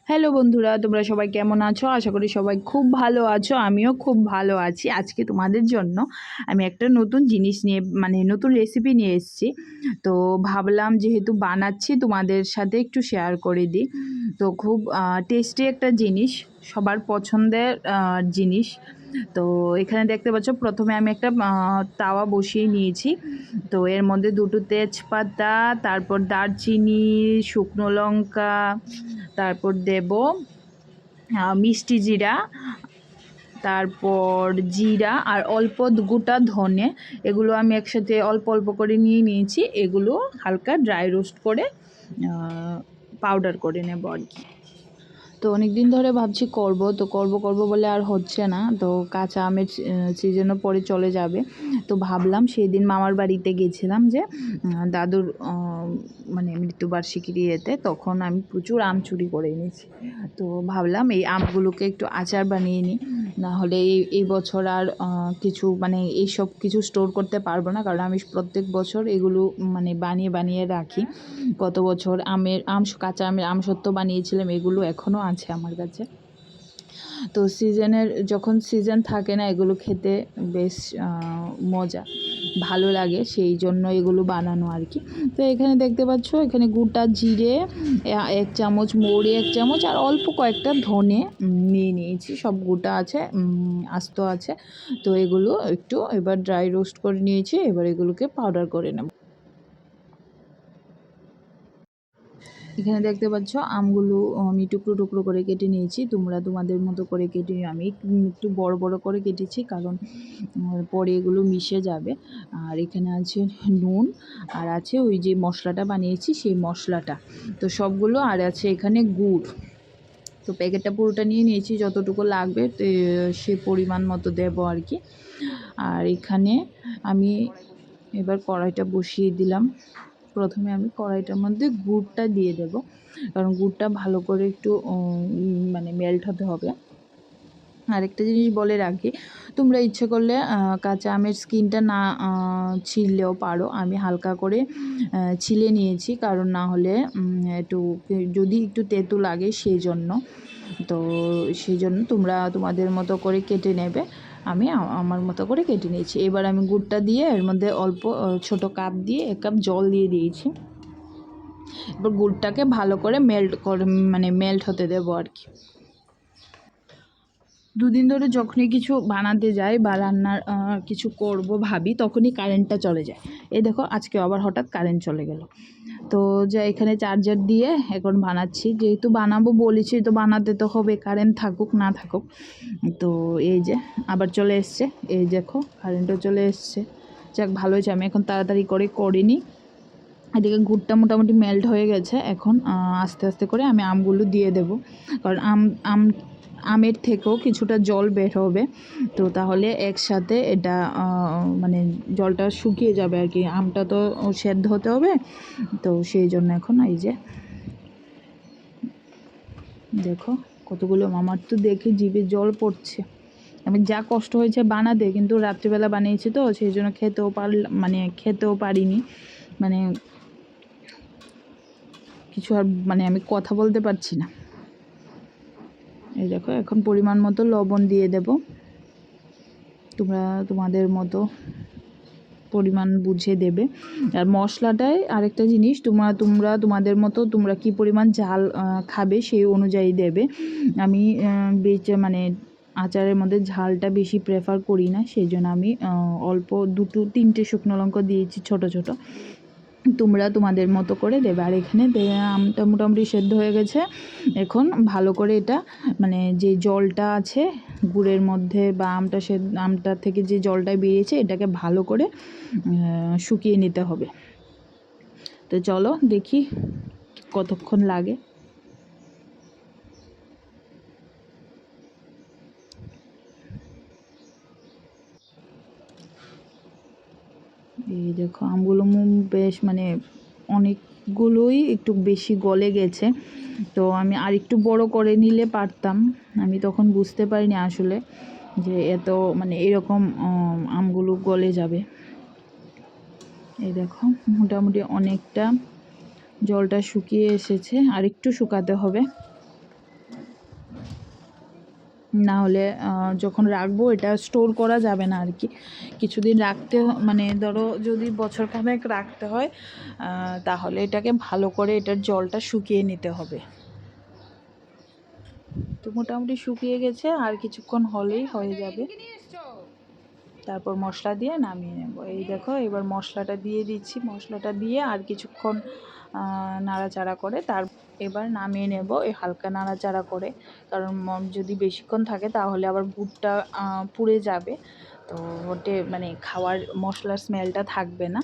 Hello বন্ধুরা, তোমরা সবাই কেমন আছো? আশা করি সবাই খুব ভালো আছো। আমিও খুব ভালো আছি। আজকে তোমাদের জন্য আমি একটা নতুন জিনিস নিয়ে নতুন রেসিপি নিয়ে এসেছি। তো ভাবলাম যেহেতু বানাচ্ছি তোমাদের সাথে একটু শেয়ার করে দিই। তো খুব টেস্টি একটা জিনিস, সবার পছন্দের জিনিস। তো এখানে দেখতে পাচ্ছ, প্রথমে আমি একটা তাওয়া বসিয়ে নিয়েছি। তো এর মধ্যে দুটো তেজপাতা, তারপর দারচিনি, শুকনো লঙ্কা, তারপর দেব মিষ্টি জিরা, তারপর জিরা আর অল্প গোটা ধনে। এগুলো আমি একসাথে অল্প অল্প করে নিয়ে নিয়েছি। এগুলো হালকা ড্রাই রোস্ট করে পাউডার করে নেব আর কি। তো অনেক দিন ধরে ভাবছি করব বলে আর হচ্ছে না। তো কাঁচা আমের সিজনও পরে চলে যাবে। তো ভাবলাম সেই দিন মামার বাড়িতে গেছিলাম, যে দাদুর মৃত্যুবার্ষিকীর ইয়েতে, তখন আমি প্রচুর আম চুরি করে এনেছি। তো ভাবলাম এই আমগুলোকে একটু আচার বানিয়ে নিই, নাহলে এই বছর আর কিছু এইসব কিছু স্টোর করতে পারবো না, কারণ আমি প্রত্যেক বছর এগুলো বানিয়ে বানিয়ে রাখি। গত বছর কাঁচা আমের আমসত্ত্ব বানিয়েছিলাম, এগুলো এখনও আছে আমার কাছে। তো যখন সিজন থাকে না, এগুলো খেতে বেশ মজা ভালো লাগে, সেই জন্য এগুলো বানানো আর কি। তো এখানে দেখতে পাচ্ছ, এখানে গোটা জিরে 1 চামচ, মৌরি 1 চামচ আর অল্প কয়েকটা ধনে নিয়ে নিয়েছি। সব গোটা আছে, আস্ত আছে। তো এগুলো একটু এবার ড্রাই রোস্ট করে নিয়েছি। এবার এগুলোকে পাউডার করে নেব। এখানে দেখতে পাচ্ছ, আমগুলো আমি টুকরো টুকরো করে কেটে নিয়েছি। তোমরা তোমাদের মতো করে কেটে নিও। আমি একটু বড় বড় করে কেটেছি, কারণ পরে এগুলো মিশে যাবে। আর এখানে আছে নুন, আর আছে ওই যে মশলাটা বানিয়েছি সেই মশলাটা। তো সবগুলো, আর আছে এখানে গুড়। তো প্যাকেটটা পুরোটা নিয়ে নিয়েছি, যতটুকু লাগবে সে পরিমাণ মতো দেবো আর কি। আর এখানে আমি এবার কড়াইটা বসিয়ে দিলাম। প্রথমে আমি কড়াইটার মধ্যে গুড়টা দিয়ে দেব, কারণ গুড়টা ভালো করে একটু মেল্ট হতে হবে। আরেকটা জিনিস বলে রাখি, তোমরা ইচ্ছে করলে কাঁচা আমের স্কিনটা না ছিললেও পারো। আমি হালকা করে ছিলে নিয়েছি, কারণ না হলে যদি একটু তেঁতো লাগে সেই জন্য। তো সেই জন্য তোমরা তোমাদের মতো করে কেটে নেবে। আমি আমার মতো করে কেটে নিয়েছি। এবার আমি গুড়টা দিয়ে এর মধ্যে অল্প ছোট কাপ দিয়ে 1 কাপ জল দিয়ে দিয়েছি। এবার গুড়টাকে ভালো করে মেল্ট হতে দেবো আর কি। দুদিন ধরে যখনই কিছু বানাতে যাই বা রান্নার কিছু করব ভাবি, তখনই কারেন্টটা চলে যায়। এই দেখো, আজকে আবার হঠাৎ কারেন্ট চলে গেল। তো যা এখানে চার্জার দিয়ে এখন বানাচ্ছি, যেহেতু বানাবো বলেছি তো বানাতে তো হবে, কারেন্ট থাকুক না থাকুক। তো এই যে আবার চলে এসছে, এই দেখো কারেন্টও চলে এসছে। যাক, ভালো হয়েছে, আমি এখন তাড়াতাড়ি করে নিই। এদিকে গুড়টা মোটামুটি মেল্ট হয়ে গেছে। এখন আস্তে আস্তে করে আমি আমগুলো দিয়ে দেব, কারণ আমের থেকেও কিছুটা জল বের হবে। তো তাহলে একসাথে এটা জলটা শুকিয়ে যাবে আর কি। আমটা তো সেদ্ধ হতে হবে, তো সেই জন্য এখন এই যে দেখো কতগুলো, আমার তো দেখে জিভে জল পড়ছে। আমি যা কষ্ট হয়েছে বানাতে, কিন্তু রাত্রিবেলা বানিয়েছি তো সেই জন্য খেতেও পারিনি। কিছু আর আমি কথা বলতে পারছি না। এই দেখো, এখন পরিমাণ মতো লবণ দিয়ে দেব। তোমরা তোমাদের মতো পরিমাণ বুঝে দেবে। আর মশলাটায় আরেকটা জিনিস, তোমরা তোমাদের মতো তোমরা কি পরিমাণ ঝাল খাবে সেই অনুযায়ী দেবে। আমি আচারের মধ্যে ঝালটা বেশি প্রেফার করি না, সেই জন্য আমি অল্প 2-3টে শুকনো লঙ্কা দিয়েছি ছোট ছোট। তোমরা তোমাদের মতো করে দেবে। আর এখানে আমটা মোটামুটি সেদ্ধ হয়ে গেছে। এখন ভালো করে এটা যে জলটা আছে গুড়ের মধ্যে বা আমটা থেকে যে জলটা বেরিয়েছে, এটাকে ভালো করে শুকিয়ে নিতে হবে। তো চলো দেখি কতক্ষণ লাগে। এই দেখো, আমগুলো বেশ অনেকগুলোই একটু বেশি গলে গেছে। তো আমি আর একটু বড় করে নিলে পারতাম। আমি তখন বুঝতে পারিনি আসলে যে এত এরকম আমগুলো গলে যাবে। এই দেখো, মোটামুটি অনেকটা জলটা শুকিয়ে এসেছে, আর একটু শুকাতে হবে। না হলে যখন রাখবো এটা স্টোর করা যাবে না আর কি। কিছুদিন রাখতে মানে ধরো যদি বছরখানেক রাখতে হয় তাহলে এটাকে ভালো করে এটার জলটা শুকিয়ে নিতে হবে। তো মোটামুটি শুকিয়ে গেছে, আর কিছুক্ষণ হলেই হয়ে যাবে। তারপর মশলা দিয়ে নামিয়ে নেব। এই দেখো এবার মশলাটা দিয়ে দিচ্ছি, মশলাটা দিয়ে আর কিছুক্ষণ নাড়াচাড়া করে এবার নামিয়ে নেব এই হালকা নাড়াচাড়া করে, কারণ যদি বেশিক্ষণ থাকে তাহলে আবার গুড়টা পুড়ে যাবে, তো ওতে মানে খাওয়ার মশলার স্মেলটা থাকবে না।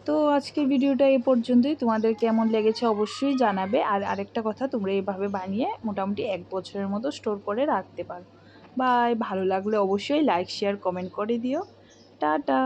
তো আজকের ভিডিওটা এই পর্যন্তই। তোমাদের কেমন লেগেছে অবশ্যই জানাবে। আর আরেকটা কথা, তোমরা এইভাবে বানিয়ে মোটামুটি 1 বছরের মতো স্টোর করে রাখতে পারো। বাই, ভালো লাগলে অবশ্যই লাইক শেয়ার কমেন্ট করে দিও। টাটা।